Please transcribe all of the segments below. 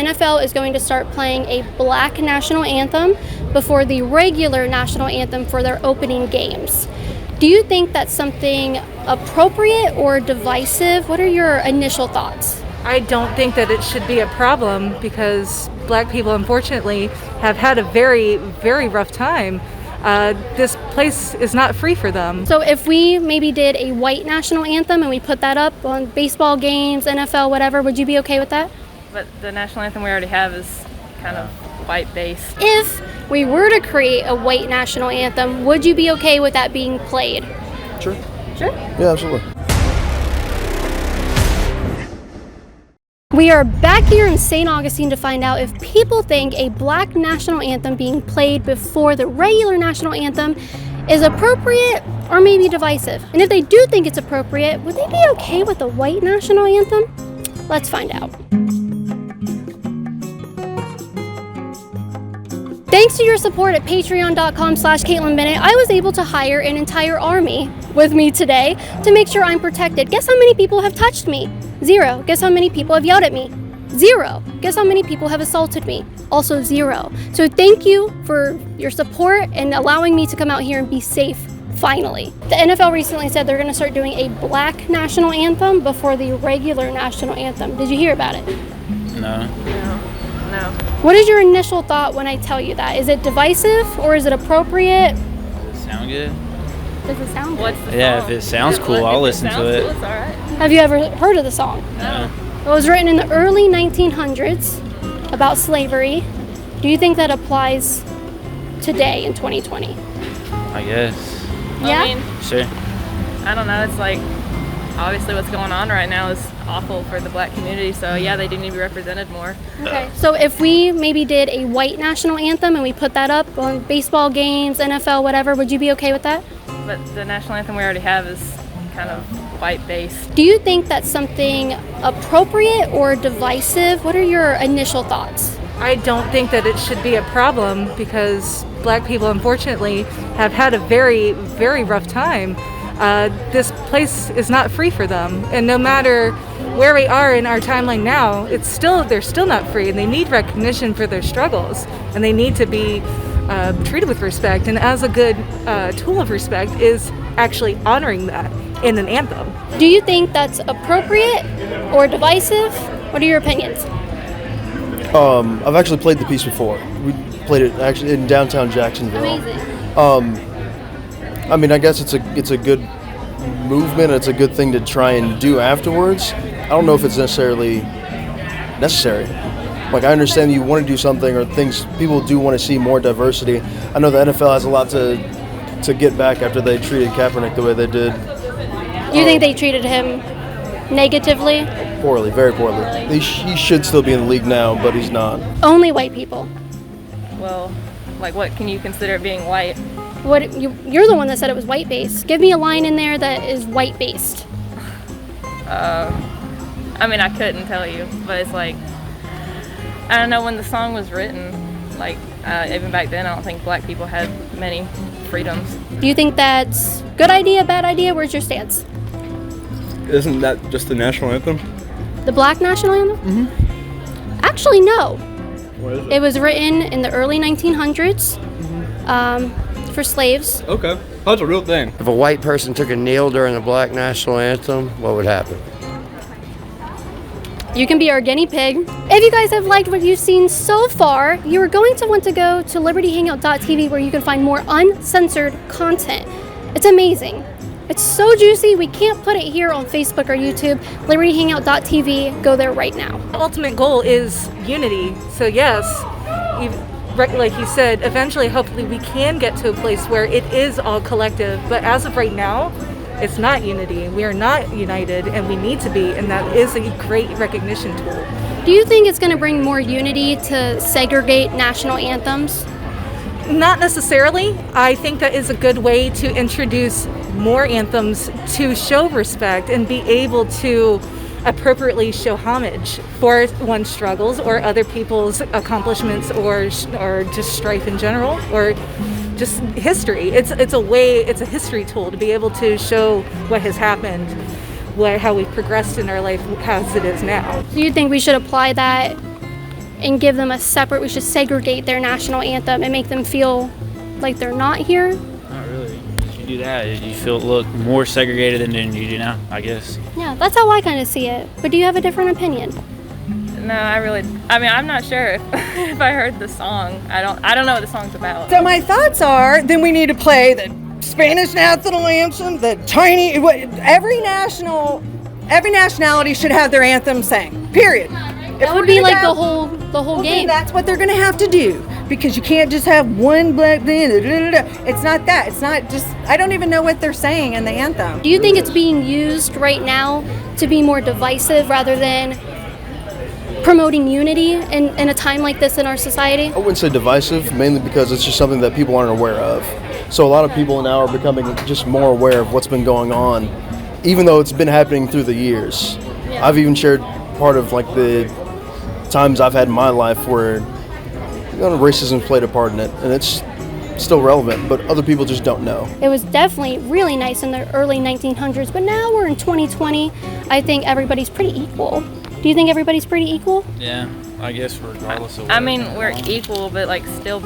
NFL is going to start playing a Black National Anthem before the regular National Anthem for their opening games. Do you think that's something appropriate or divisive? What are your initial thoughts? I don't think that it should be a problem because Black people, unfortunately, have had a very, very rough time. This place is not free for them. So if we maybe did a white national anthem and we put that up on baseball games, NFL, whatever, would you be okay with that? But the national anthem we already have is kind of white-based. If we were to create a white national anthem, would you be okay with that being played? Sure. Sure? Yeah, absolutely. We are back here in St. Augustine to find out if people think a Black national anthem being played before the regular national anthem is appropriate or maybe divisive. And if they do think it's appropriate, would they be okay with a white national anthem? Let's find out. Thanks to your support at patreon.com/Kaitlin Bennett, I was able to hire an entire army with me today to make sure I'm protected. Guess how many people have touched me? 0. Guess how many people have yelled at me? 0. Guess how many people have assaulted me? Also 0. So thank you for your support and allowing me to come out here and be safe, finally. The NFL recently said they're going to start doing a Black national anthem before the regular national anthem. Did you hear about it? No. What is your initial thought when I tell you that? Is it divisive or is it appropriate? Does it sound good? Does it sound good? What's the Yeah, song? if it sounds cool, I'll listen to it. Cool, it's all right. Have you ever heard of the song? No. It was written in the early 1900s about slavery. Do you think that applies today in 2020? I guess. Yeah? I mean, Sure. I don't know. It's like, obviously what's going on right now is awful for the Black community. So yeah, they do need to be represented more. Okay. So if we maybe did a white national anthem and we put that up on baseball games, NFL, whatever, would you be okay with that? But the national anthem we already have is kind of white-based. Do you think that's something appropriate or divisive? What are your initial thoughts? I don't think that it should be a problem because Black people, unfortunately, have had a very, very rough time. This place is not free for them, and no matter where we are in our timeline now, they're still not free, and they need recognition for their struggles, and they need to be treated with respect. And as a good tool of respect is actually honoring that in an anthem. Do you think that's appropriate or divisive? What are your opinions? I've actually played the piece before. We played it actually in downtown Jacksonville. Amazing. I mean, I guess it's a good movement. It's a good thing to try and do afterwards. I don't know if it's necessarily necessary. Like, I understand you want to do something or things. People do want to see more diversity. I know the NFL has a lot to get back after they treated Kaepernick the way they did. You think they treated him negatively? Poorly, very poorly. He should still be in the league now, but he's not. Only white people. Well, like what can you consider being white? You're the one that said it was white-based. Give me a line in there that is white-based. I mean, I couldn't tell you, but it's like, I don't know, when the song was written, like, even back then, I don't think Black people had many freedoms. Do you think that's good idea, bad idea? Where's your stance? Isn't that just the national anthem? The Black National Anthem? Mm-hmm. Actually, no. What is it? It was written in the early 1900s for slaves. Okay. That's a real thing. If a white person took a kneel during the Black National Anthem, what would happen? You can be our guinea pig. If you guys have liked what you've seen so far, you are going to want to go to libertyhangout.tv where you can find more uncensored content. It's amazing. It's so juicy, we can't put it here on Facebook or YouTube. libertyhangout.tv, go there right now. The ultimate goal is unity. So yes, like you said, eventually, hopefully, we can get to a place where it is all collective. But as of right now, it's not unity. We are not united, and we need to be, and that is a great recognition tool. Do you think it's going to bring more unity to segregate national anthems? Not necessarily. I think that is a good way to introduce more anthems to show respect and be able to appropriately show homage for one's struggles or other people's accomplishments or just strife in general or just history. It's a history tool to be able to show what has happened, how we've progressed in our life as it is now. Do you think we should apply that and give them a separate, we should segregate their national anthem and make them feel like they're not here? Not really. If you do that, you look more segregated than you do now, I guess. Yeah, that's how I kind of see it. But do you have a different opinion? No, I'm not sure if, if I heard the song. I don't know what the song's about. So my thoughts are, then we need to play the Spanish national anthem, every nationality should have their anthem sang, period. That would be like the whole game. That's what they're going to have to do, because you can't just have one black band. It's not that. It's not just, I don't even know what they're saying in the anthem. Do you think it's being used right now to be more divisive rather than promoting unity in a time like this in our society? I wouldn't say divisive, mainly because it's just something that people aren't aware of. So a lot of people now are becoming just more aware of what's been going on, even though it's been happening through the years. Yeah. I've even shared part of like the times I've had in my life where racism played a part in it, and it's still relevant, but other people just don't know. It was definitely really nice in the early 1900s, but now we're in 2020. I think everybody's pretty equal. Do you think everybody's pretty equal? Yeah, I guess regardless of we're equal, but like still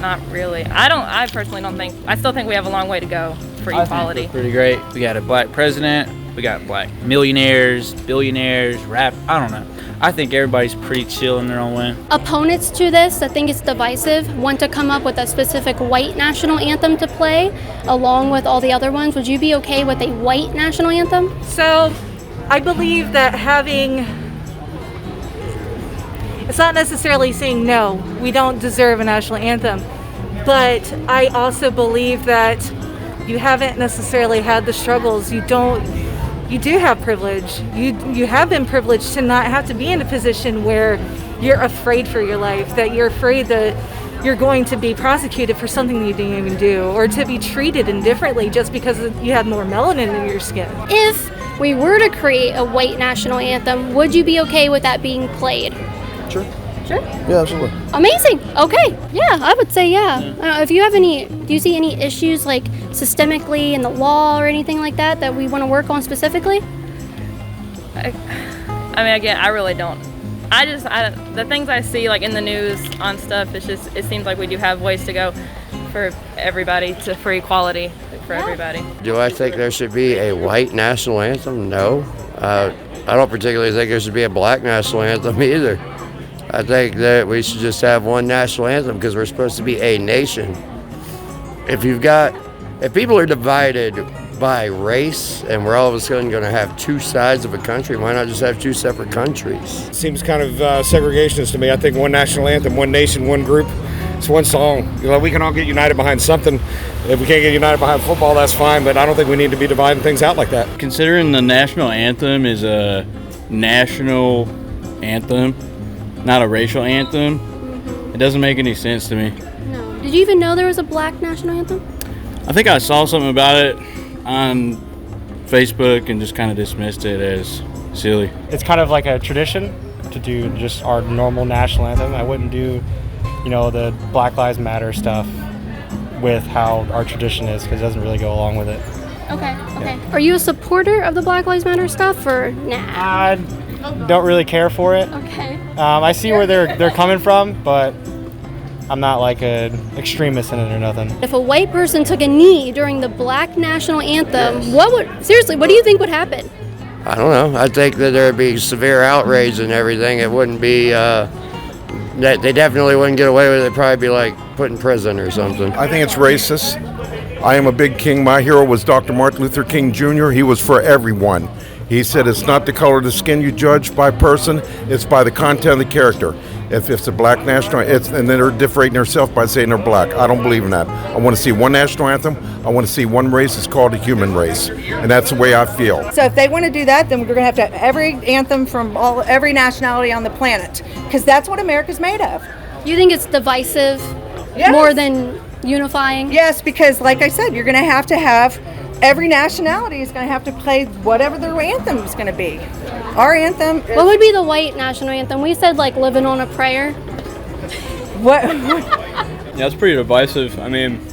not really. I personally don't think, I still think we have a long way to go for equality. Think we're pretty great. We got a black president, we got black millionaires, billionaires, I don't know. I think everybody's pretty chill in their own way. Opponents to this that think it's divisive want to come up with a specific white national anthem to play along with all the other ones. Would you be okay with a white national anthem? So I believe that it's not necessarily saying no, we don't deserve a national anthem, but I also believe that you haven't necessarily had the struggles. You do have privilege. You have been privileged to not have to be in a position where you're afraid for your life, that you're afraid that you're going to be prosecuted for something you didn't even do, or to be treated indifferently just because you had more melanin in your skin. If we were to create a white national anthem, would you be okay with that being played? Sure. Sure? Yeah, absolutely. Amazing. Okay. Yeah, I would say yeah. If you have do you see any issues like systemically in the law or anything like that we want to work on specifically? Again, I really don't. The things I see like in the news on stuff, it seems like we do have ways to go for everybody, for equality for everybody. Do I think there should be a white national anthem? No. I don't particularly think there should be a black national anthem either. I think that we should just have one national anthem because we're supposed to be a nation. If people are divided by race and we're all of a sudden going to have two sides of a country, why not just have two separate countries? Seems kind of segregationist to me. I think one national anthem, one nation, one group. It's one song. We can all get united behind something. If we can't get united behind football, that's fine, but I don't think we need to be dividing things out like that. Considering the national anthem is a national anthem, not a racial anthem, it doesn't make any sense to me. No. Did you even know there was a black national anthem? I think I saw something about it on Facebook and just kind of dismissed it as silly. It's kind of like a tradition to do just our normal national anthem. I wouldn't do, the Black Lives Matter stuff with how our tradition is because it doesn't really go along with it. Okay. Yeah. Are you a supporter of the Black Lives Matter stuff or nah? I don't really care for it. Okay. I see where they're coming from, but I'm not like an extremist in it or nothing. If a white person took a knee during the Black National Anthem, what do you think would happen? I don't know. I think that there'd be severe outrage and everything. It wouldn't be, they definitely wouldn't get away with it. It'd probably be like put in prison or something. I think it's racist. I am a big king. My hero was Dr. Martin Luther King Jr. He was for everyone. He said it's not the color of the skin you judge by person, it's by the content of the character. If it's a black national, and then they're differentiating themselves by saying they're black. I don't believe in that. I want to see one national anthem. I want to see one race. It's called a human race, and that's the way I feel. So if they want to do that, then we're going to have every anthem from every nationality on the planet, because that's what America's made of. You think it's divisive more than unifying? Yes, because like I said, you're going to have every nationality is going to have to play whatever their anthem is going to be. Our anthem is... What would be the white national anthem? We said like Living on a Prayer. What? Yeah, it's pretty divisive. I mean,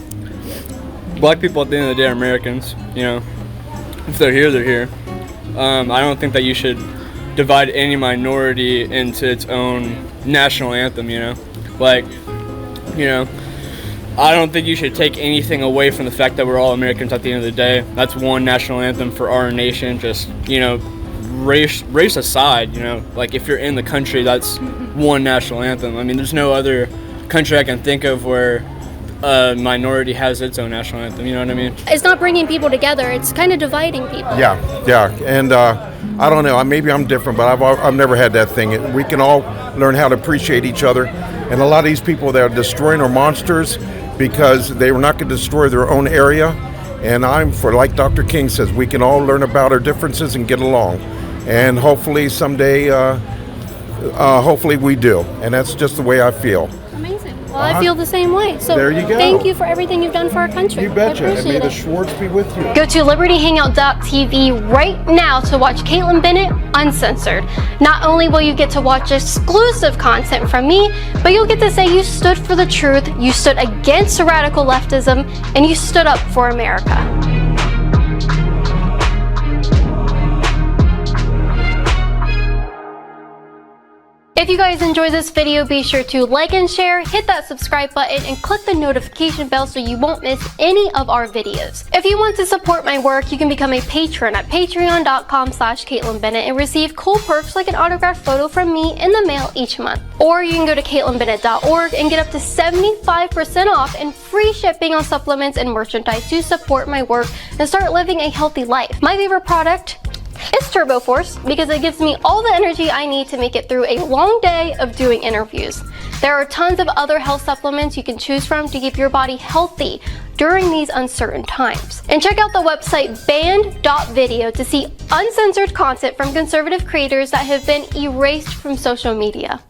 black people at the end of the day are Americans, If they're here, they're here. I don't think that you should divide any minority into its own national anthem, you know? Like, you know, I don't think you should take anything away from the fact that we're all Americans at the end of the day. That's one national anthem for our nation. Just, you know, race aside, you know, like if you're in the country, that's one national anthem. I mean, there's no other country I can think of where a minority has its own national anthem, you know what I mean? It's not bringing people together, it's kind of dividing people. Yeah, and I don't know, maybe I'm different, but I've never had that thing. We can all learn how to appreciate each other, and a lot of these people that are destroying are monsters because they were not going to destroy their own area, and I'm for, like Dr. King says, we can all learn about our differences and get along, and hopefully someday, hopefully we do, and that's just the way I feel. Amazing. Well, I feel the same way. So there you go. Thank you for everything you've done for our country. You betcha, and may the it. Schwartz be with you. Go to libertyhangout.tv right now to watch Kaitlin Bennett uncensored. Not only will you get to watch exclusive content from me, but you'll get to say you stood for the truth, you stood against radical leftism, and you stood up for America. If you guys enjoyed this video, be sure to like and share, hit that subscribe button, and click the notification bell so you won't miss any of our videos. If you want to support my work, you can become a patron at patreon.com/Kaitlin Bennett and receive cool perks like an autographed photo from me in the mail each month. Or you can go to KaitlinBennett.org and get up to 75% off and free shipping on supplements and merchandise to support my work and start living a healthy life. My favorite product? It's Turbo Force because it gives me all the energy I need to make it through a long day of doing interviews. There are tons of other health supplements you can choose from to keep your body healthy during these uncertain times. And check out the website banned.video to see uncensored content from conservative creators that have been erased from social media.